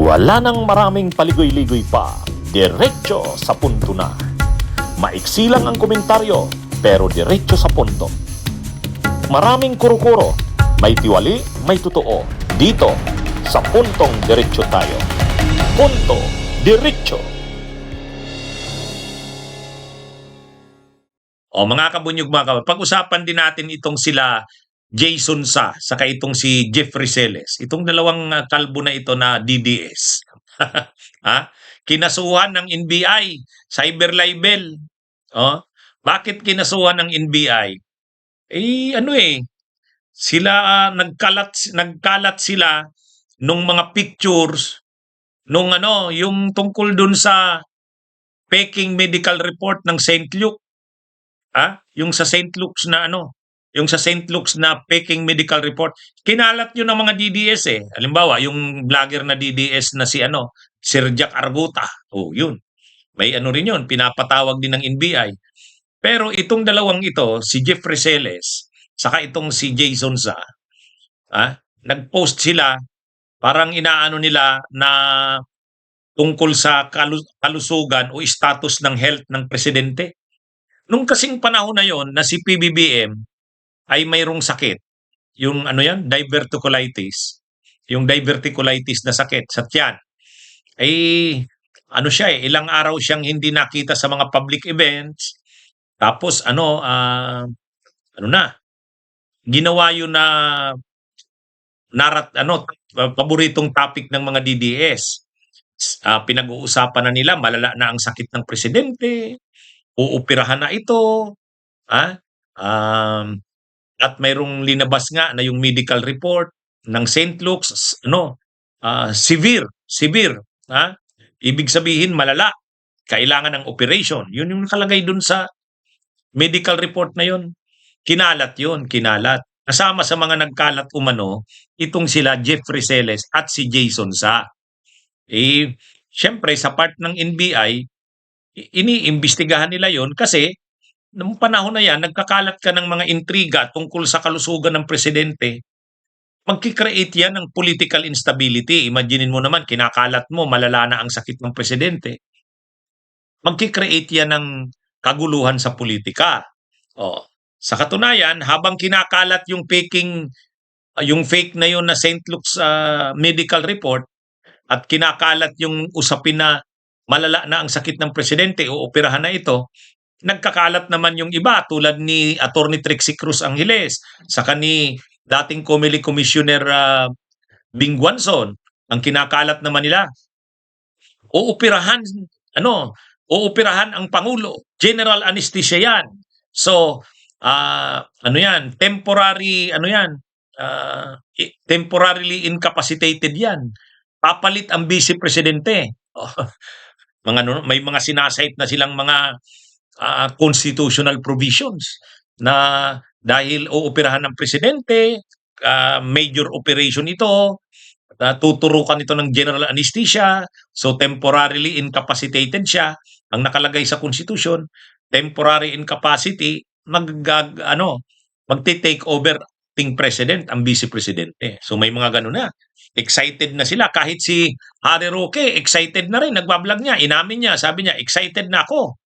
Wala nang maraming paligoy-ligoy pa, diretso sa punto na. Maiksi lang ang komentaryo, pero diretso sa punto. Maraming kuro-kuro, may tiwali, may totoo. Dito, sa puntong diretso tayo. Punto, diretso. O mga kabunyog mga kawan, pag-usapan din natin itong sila Jason Sa, saka itong si Jeffrey Celes. Itong dalawang kalbo na ito na DDS. Ha? Kinasuhan ng NBI, cyber libel. Oh, bakit kinasuhan ng NBI? Sila nagkalat sila nung mga pictures nung yung tungkol dun sa peking medical report ng St. Luke. Yung sa St. Luke's na yung sa St. Luke's na peking medical report, kinalat yun ng mga DDS eh. Halimbawa, yung vlogger na DDS na si Sir Jack Arguta. Oh, yun. May rin yun, pinapatawag din ng NBI. Pero itong dalawang ito, si Jeffrey Celes, saka itong si Jason Sa, nag-post sila, parang inaano nila na tungkol sa kalusugan o status ng health ng presidente. Nung kasing panahon na yon na si PBBM ay mayroong sakit, yung diverticulitis, yung diverticulitis na sakit sa tiyan, ay ilang araw siyang hindi nakita sa mga public events, tapos ginawa yun na paboritong topic ng mga DDS. Pinag-uusapan na nila, malala na ang sakit ng presidente, uupirahan na ito, at mayroong linabas nga na yung medical report ng St. Luke's, severe, ibig sabihin malala, kailangan ng operation. Yun yung nakalagay dun sa medical report na yun. Kinalat yun, kinalat. Kasama sa mga nagkalat itong sila Jeffrey Celes at si Jason Sa. Siyempre sa part ng NBI, iniimbestigahan nila yon kasi noong panahon na yan, nagkakalat ka ng mga intriga tungkol sa kalusugan ng presidente, magkikreate yan ng political instability. Imaginin mo naman, kinakalat mo, malala na ang sakit ng presidente. Magkikreate yan ng kaguluhan sa politika. Sa katunayan, habang kinakalat yung fake na yun na St. Luke's medical report, at kinakalat yung usapin na malala na ang sakit ng presidente o operahan na ito, nagkakalat naman yung iba tulad ni Attorney Trixie Cruz Angeles, saka ni dating COMELEC Commissioner Bing Guanzon. Ang kinakalat naman nila, ooperahan ang Pangulo, general anesthesia yan. So temporarily incapacitated yan. Papalit ang vice presidente. May mga sinasite na silang mga constitutional provisions na dahil ooperahan ng presidente, major operation ito, tuturukan ito ng general anesthesia, so temporarily incapacitated siya. Ang nakalagay sa constitution, temporary incapacity, magti-take over ting president ang vice presidente. So may mga ganun na. Excited na sila. Kahit si Harry Roque, excited na rin. Nagbablog niya, inamin niya, sabi niya, excited na ako.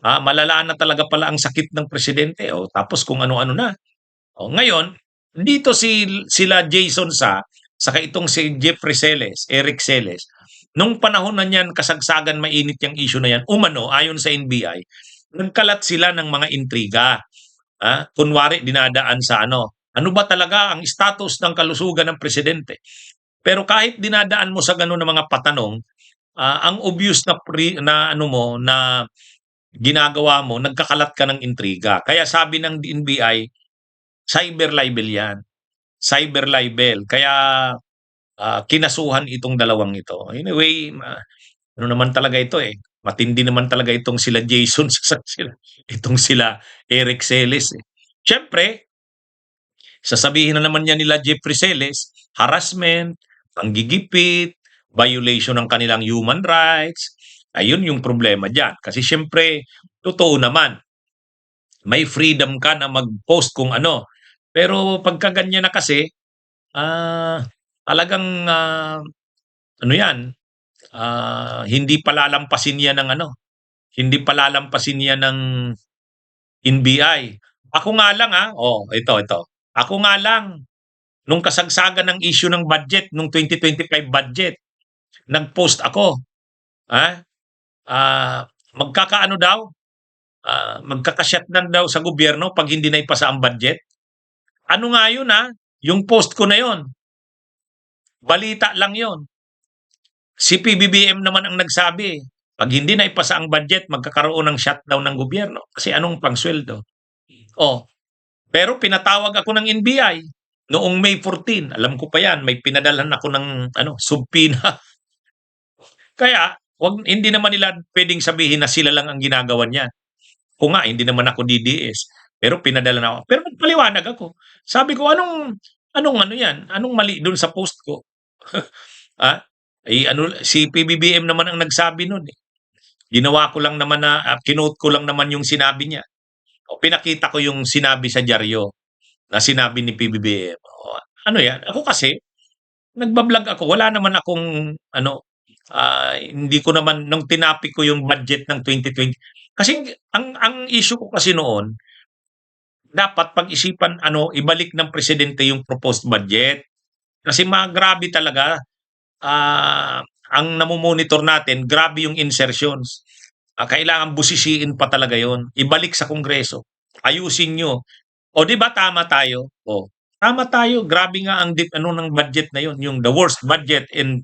Malala na talaga pala ang sakit ng presidente. Tapos kung ano-ano na. Ngayon, dito sila Jason Sa, saka itong si Jeffrey Celes, Eric Celes, nung panahon na niyan, kasagsagan mainit yung issue na yan, ayon sa NBI, nagkalat sila ng mga intriga. Kunwari, dinadaan sa ano ba talaga ang status ng kalusugan ng presidente? Pero kahit dinadaan mo sa ganun ng mga patanong, ang obvious na ginagawa mo, nagkakalat ka ng intriga. Kaya sabi ng NBI, cyber libel yan. Cyber libel. Kaya kinasuhan itong dalawang ito. Anyway, naman talaga ito eh. Matindi naman talaga itong sila Jason, itong sila Eric Celes. Siyempre, sasabihin na naman niya nila Jeffrey Celes, harassment, panggigipit, violation ng kanilang human rights. Ayun yung problema dyan. Kasi siyempre, totoo naman, may freedom ka na mag-post kung ano. Pero pagka ganyan na kasi, talagang ano yan, hindi palalampasin yan ng ano, hindi palalampasin yan ng NBI. Ako nga lang ito. Ako nga lang, nung kasagsagan ng issue ng budget, nung 2025 budget, nag-post ako, ha? Magkakaano daw, magkakasyatnan daw sa gobyerno pag hindi na ipasa ang budget. Ano nga yun yung post ko na yun, balita lang yun. Si PBBM naman ang nagsabi, pag hindi na ipasa ang budget, magkakaroon ng shutdown ng gobyerno. Kasi anong pangsweldo? Pero pinatawag ako ng NBI noong May 14. Alam ko pa yan, may pinadalhan ako ng subpoena. Kaya, hindi naman nila pwedeng sabihin na sila lang ang ginagawa niyan. Kung nga, hindi naman ako DDS. Pero pinadala na ako. Pero magpaliwanag ako. Sabi ko, anong ano yan? Anong mali doon sa post ko? Si PBBM naman ang nagsabi nun eh. Ginawa ko lang naman kinote ko lang naman yung sinabi niya. Pinakita ko yung sinabi sa dyaryo na sinabi ni PBBM. Ano yan? Ako kasi, nagbablog ako. Wala naman akong, hindi ko naman, nung tinapik ko yung budget ng 2020. Kasi, ang issue ko kasi noon, dapat pag-isipan, ibalik ng presidente yung proposed budget. Kasi grabe talaga, ang namomonitor natin, grabe yung insertions. Kailangan busisiin pa talaga yon. Ibalik sa Kongreso. Ayusin nyo. O di ba tama tayo? Tama tayo. Grabe nga ang ng budget na yon, yung the worst budget in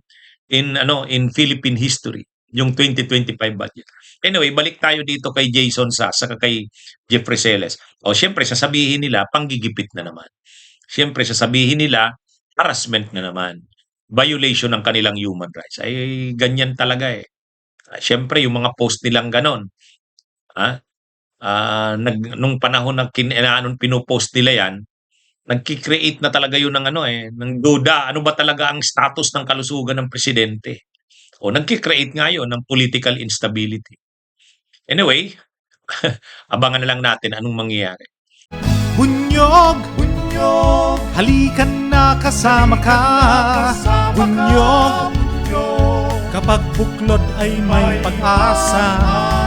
Philippine history, yung 2025 budget. Anyway, balik tayo dito kay Jason saka kay Jeffrey Celes. Syempre sasabihin nila panggigipit na naman. Syempre sasabihin nila harassment na naman. Violation ng kanilang human rights. Ay ganyan talaga eh. Syempre yung mga post nilang ganon. Nung panahon na pinopost nila yan, nagki-create na talaga yun ng ng duda. Ano ba talaga ang status ng kalusugan ng presidente? Nagki-create nga yun ng political instability. Anyway, abangan na lang natin anong mangyayari. Bunyog, bunyog, halikan na kasama ka. Bunyog, kapag buklod ay may pag-asa.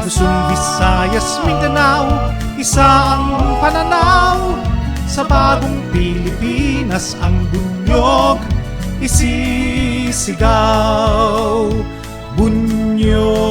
Luzon, Visayas, Mindanao, isa ang pananaw. Sa bagong Pilipinas ang bunyog isisigaw. Bunyog.